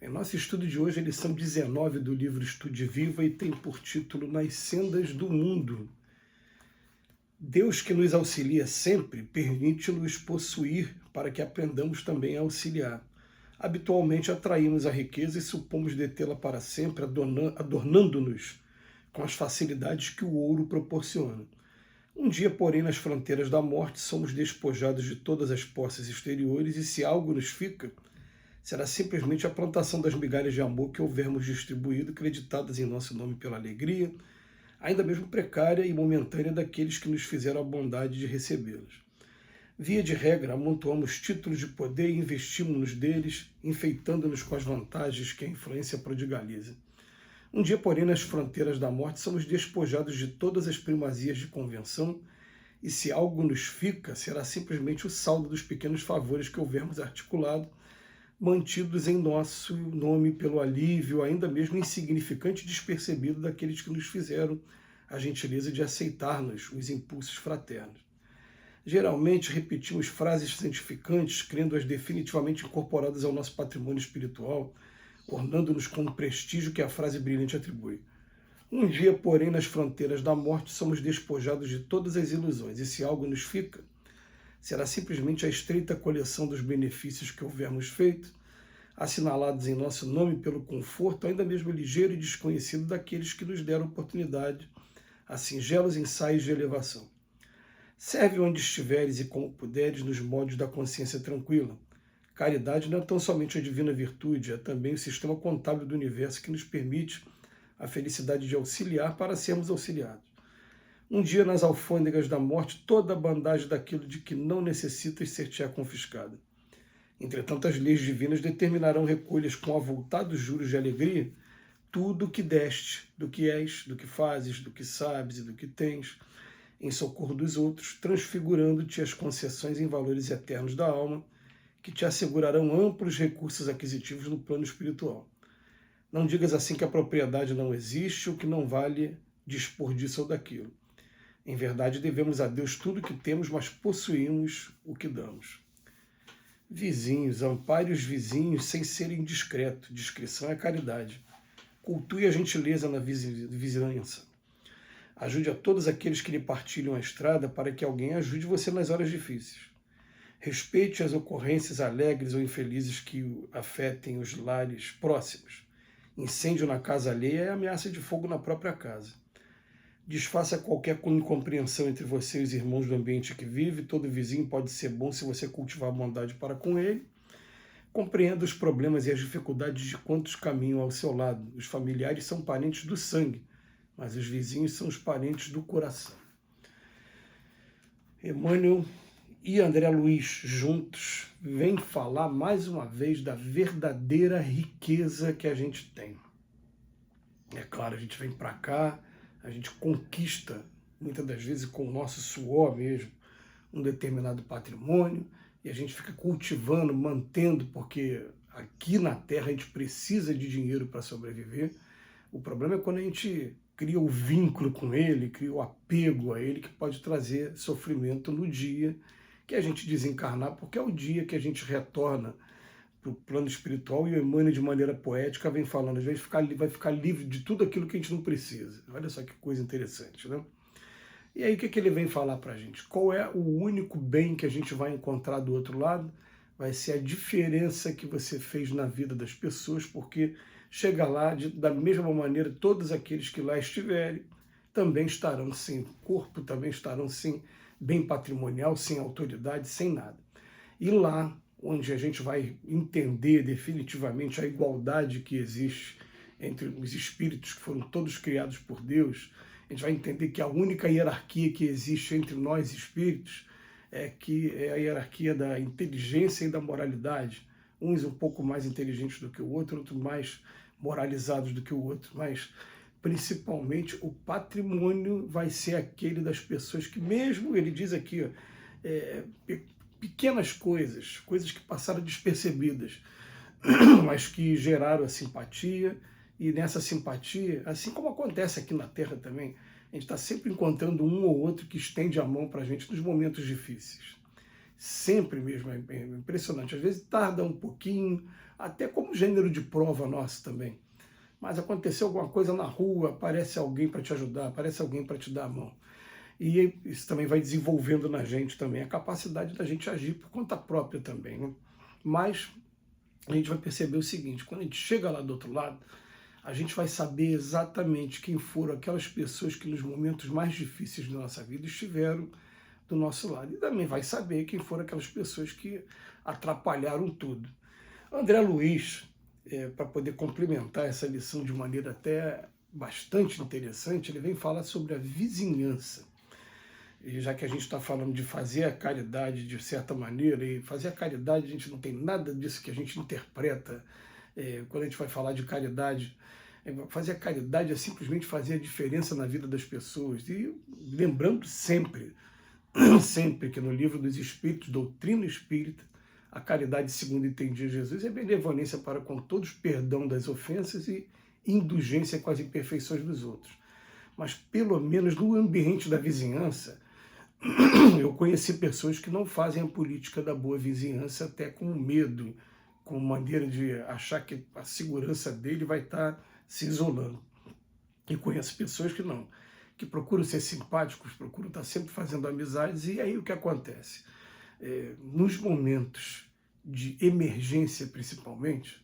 Em nosso estudo de hoje, a lição 19 do livro Estude Viva e tem por título Nas Sendas do Mundo. Deus que nos auxilia sempre, permite-nos possuir para que aprendamos também a auxiliar. Habitualmente atraímos a riqueza e supomos detê-la para sempre, adornando-nos com as facilidades que o ouro proporciona. Um dia, porém, nas fronteiras da morte, somos despojados de todas as posses exteriores e se algo nos fica, será simplesmente a plantação das migalhas de amor que houvermos distribuído, creditadas em nosso nome pela alegria, ainda mesmo precária e momentânea daqueles que nos fizeram a bondade de recebê-las. Via de regra, amontoamos títulos de poder e investimos-nos deles, enfeitando-nos com as vantagens que a influência prodigaliza. Um dia, porém, nas fronteiras da morte, somos despojados de todas as primazias de convenção, e se algo nos fica, será simplesmente o saldo dos pequenos favores que houvermos articulado, mantidos em nosso nome pelo alívio, ainda mesmo insignificante e despercebido daqueles que nos fizeram a gentileza de aceitar-nos os impulsos fraternos. Geralmente repetimos frases santificantes, crendo-as definitivamente incorporadas ao nosso patrimônio espiritual, ornando-nos com o prestígio que a frase brilhante atribui. Um dia, porém, nas fronteiras da morte, somos despojados de todas as ilusões, e se algo nos fica, será simplesmente a estreita coleção dos benefícios que houvermos feito, assinalados em nosso nome pelo conforto, ainda mesmo ligeiro e desconhecido daqueles que nos deram oportunidade a singelos ensaios de elevação. Serve onde estiveres e como puderes nos modos da consciência tranquila. Caridade não é tão somente a divina virtude, é também o sistema contábil do universo que nos permite a felicidade de auxiliar para sermos auxiliados. Um dia, nas alfândegas da morte, toda a bandagem daquilo de que não necessitas ser-te confiscada. Entretanto, as leis divinas determinarão recolhas com avultados juros de alegria tudo o que deste, do que és, do que fazes, do que sabes e do que tens, em socorro dos outros, transfigurando-te as concessões em valores eternos da alma, que te assegurarão amplos recursos aquisitivos no plano espiritual. Não digas assim que a propriedade não existe ou que não vale dispor disso ou daquilo. Em verdade, devemos a Deus tudo o que temos, mas possuímos o que damos. Vizinhos, ampare os vizinhos sem ser indiscreto. Discrição é caridade. Cultue a gentileza na vizinhança. Ajude a todos aqueles que lhe partilham a estrada para que alguém ajude você nas horas difíceis. Respeite as ocorrências alegres ou infelizes que afetem os lares próximos. Incêndio na casa alheia é ameaça de fogo na própria casa. Desfaça qualquer incompreensão entre você e os irmãos do ambiente que vive. Todo vizinho pode ser bom se você cultivar a bondade para com ele. Compreenda os problemas e as dificuldades de quantos caminham ao seu lado. Os familiares são parentes do sangue, mas os vizinhos são os parentes do coração. Emmanuel e André Luiz juntos vêm falar mais uma vez da verdadeira riqueza que a gente tem. É claro, a gente vem para cá, a gente conquista, muitas das vezes com o nosso suor mesmo, um determinado patrimônio, e a gente fica cultivando, mantendo, porque aqui na Terra a gente precisa de dinheiro para sobreviver. O problema é quando a gente cria o vínculo com ele, cria o apego a ele, que pode trazer sofrimento no dia que a gente desencarnar, porque é o dia que a gente retorna para o plano espiritual, e o Emmanuel, de maneira poética, vem falando, às vezes vai ficar livre de tudo aquilo que a gente não precisa. Olha só que coisa interessante, né? E aí o que ele vem falar para a gente? Qual é o único bem que a gente vai encontrar do outro lado? Vai ser a diferença que você fez na vida das pessoas, porque chega lá, da mesma maneira, todos aqueles que lá estiverem também estarão sem corpo, também estarão sem bem patrimonial, sem autoridade, sem nada. E lá, onde a gente vai entender definitivamente a igualdade que existe entre os espíritos que foram todos criados por Deus, a gente vai entender que a única hierarquia que existe entre nós espíritos é a hierarquia da inteligência e da moralidade. Uns um pouco mais inteligentes do que o outro, outros mais moralizados do que o outro, mas principalmente o patrimônio vai ser aquele das pessoas que, mesmo, ele diz aqui, ó, pequenas coisas que passaram despercebidas, mas que geraram a simpatia, e nessa simpatia, assim como acontece aqui na Terra também, a gente está sempre encontrando um ou outro que estende a mão para a gente nos momentos difíceis. Sempre mesmo, é impressionante. Às vezes tarda um pouquinho, até como gênero de prova nossa também. Mas aconteceu alguma coisa na rua, aparece alguém para te ajudar, aparece alguém para te dar a mão. E isso também vai desenvolvendo na gente também a capacidade da gente agir por conta própria também, né? Mas a gente vai perceber o seguinte, quando a gente chega lá do outro lado, a gente vai saber exatamente quem foram aquelas pessoas que nos momentos mais difíceis da nossa vida estiveram do nosso lado. E também vai saber quem foram aquelas pessoas que atrapalharam tudo. André Luiz, para poder complementar essa lição de maneira até bastante interessante, ele vem falar sobre a vizinhança. E já que a gente está falando de fazer a caridade de certa maneira, e fazer a caridade a gente não tem nada disso que a gente interpreta quando a gente vai falar de caridade. Fazer a caridade é simplesmente fazer a diferença na vida das pessoas. E lembrando sempre, sempre que no livro dos Espíritos, Doutrina Espírita, a caridade segundo entendia Jesus é benevolência para com todos, perdão das ofensas e indulgência com as imperfeições dos outros. Mas pelo menos no ambiente da vizinhança, eu conheci pessoas que não fazem a política da boa vizinhança até com medo, com maneira de achar que a segurança dele vai estar se isolando. E conheço pessoas que não, que procuram ser simpáticos, procuram estar sempre fazendo amizades, e aí o que acontece? Nos momentos de emergência, principalmente,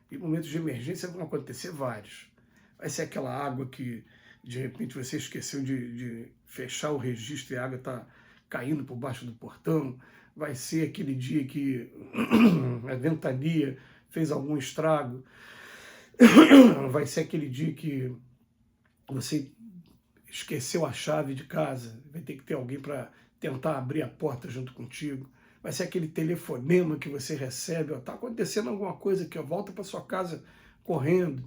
e momentos de emergência vão acontecer vários. Vai ser aquela água que, de repente, você esqueceu de fechar o registro e a água está caindo por baixo do portão. Vai ser aquele dia que a ventania fez algum estrago. Vai ser aquele dia que você esqueceu a chave de casa, vai ter que ter alguém para tentar abrir a porta junto contigo. Vai ser aquele telefonema que você recebe, está acontecendo alguma coisa aqui, volta para sua casa correndo.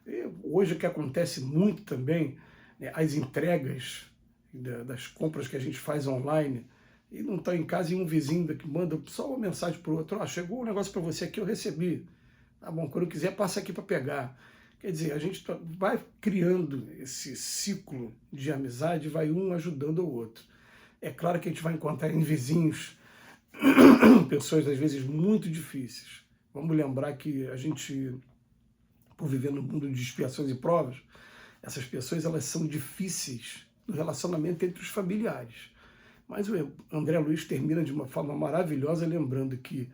E hoje o que acontece muito também, né, as entregas das compras que a gente faz online, e não está em casa e um vizinho que manda só uma mensagem para o outro, chegou um negócio para você aqui, eu recebi. Tá bom, quando eu quiser, passa aqui para pegar. Quer dizer, a gente vai criando esse ciclo de amizade, vai um ajudando o outro. É claro que a gente vai encontrar em vizinhos pessoas, às vezes, muito difíceis. Vamos lembrar que a gente, por viver no mundo de expiações e provas, essas pessoas elas são difíceis no relacionamento entre os familiares. Mas o André Luiz termina de uma forma maravilhosa, lembrando que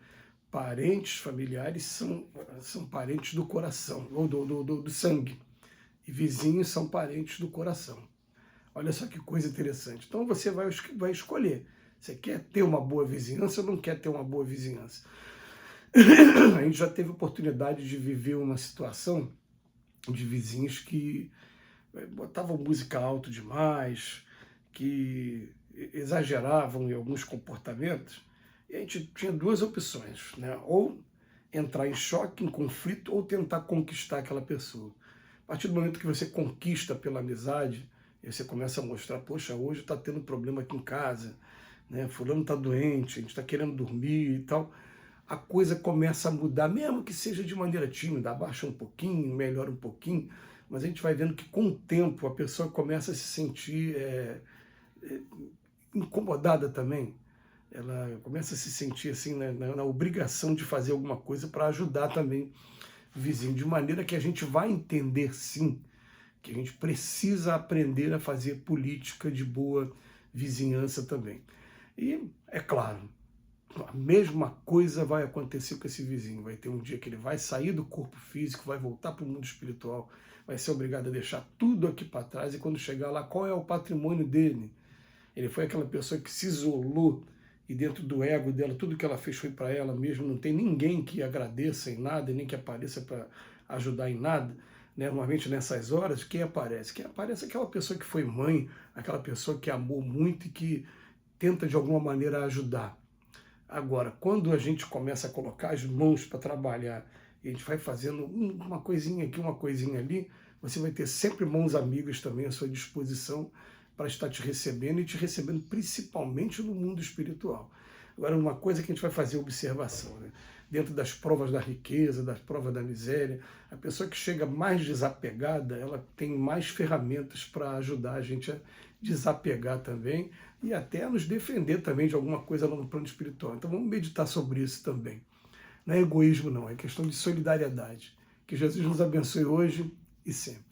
parentes familiares são parentes do coração, ou do sangue. E vizinhos são parentes do coração. Olha só que coisa interessante. Então você vai escolher. Você quer ter uma boa vizinhança ou não quer ter uma boa vizinhança? A gente já teve oportunidade de viver uma situação de vizinhos que botavam música alto demais, que exageravam em alguns comportamentos. E a gente tinha duas opções, né? Ou entrar em choque, em conflito, ou tentar conquistar aquela pessoa. A partir do momento que você conquista pela amizade, e você começa a mostrar, poxa, hoje está tendo problema aqui em casa, né? Fulano está doente, a gente está querendo dormir e tal, a coisa começa a mudar, mesmo que seja de maneira tímida, abaixa um pouquinho, melhora um pouquinho, mas a gente vai vendo que com o tempo a pessoa começa a se sentir incomodada também. Ela começa a se sentir assim na obrigação de fazer alguma coisa para ajudar também o vizinho, de maneira que a gente vai entender sim que a gente precisa aprender a fazer política de boa vizinhança também. E é claro, a mesma coisa vai acontecer com esse vizinho. Vai ter um dia que ele vai sair do corpo físico, vai voltar para o mundo espiritual, vai ser obrigado a deixar tudo aqui para trás, e quando chegar lá, qual é o patrimônio dele? Ele foi aquela pessoa que se isolou, e dentro do ego dela, tudo que ela fez foi para ela mesma, não tem ninguém que agradeça em nada, nem que apareça para ajudar em nada. Normalmente nessas horas, quem aparece? Quem aparece é aquela pessoa que foi mãe, aquela pessoa que amou muito e que tenta de alguma maneira ajudar. Agora, quando a gente começa a colocar as mãos para trabalhar, e a gente vai fazendo uma coisinha aqui, uma coisinha ali, você vai ter sempre mãos amigas também à sua disposição para estar te recebendo, e te recebendo principalmente no mundo espiritual. Agora, uma coisa que a gente vai fazer observação, né? Dentro das provas da riqueza, das provas da miséria, a pessoa que chega mais desapegada, ela tem mais ferramentas para ajudar a gente a desapegar também, e até a nos defender também de alguma coisa lá no plano espiritual. Então vamos meditar sobre isso também. Não é egoísmo, não, é questão de solidariedade. Que Jesus nos abençoe hoje e sempre.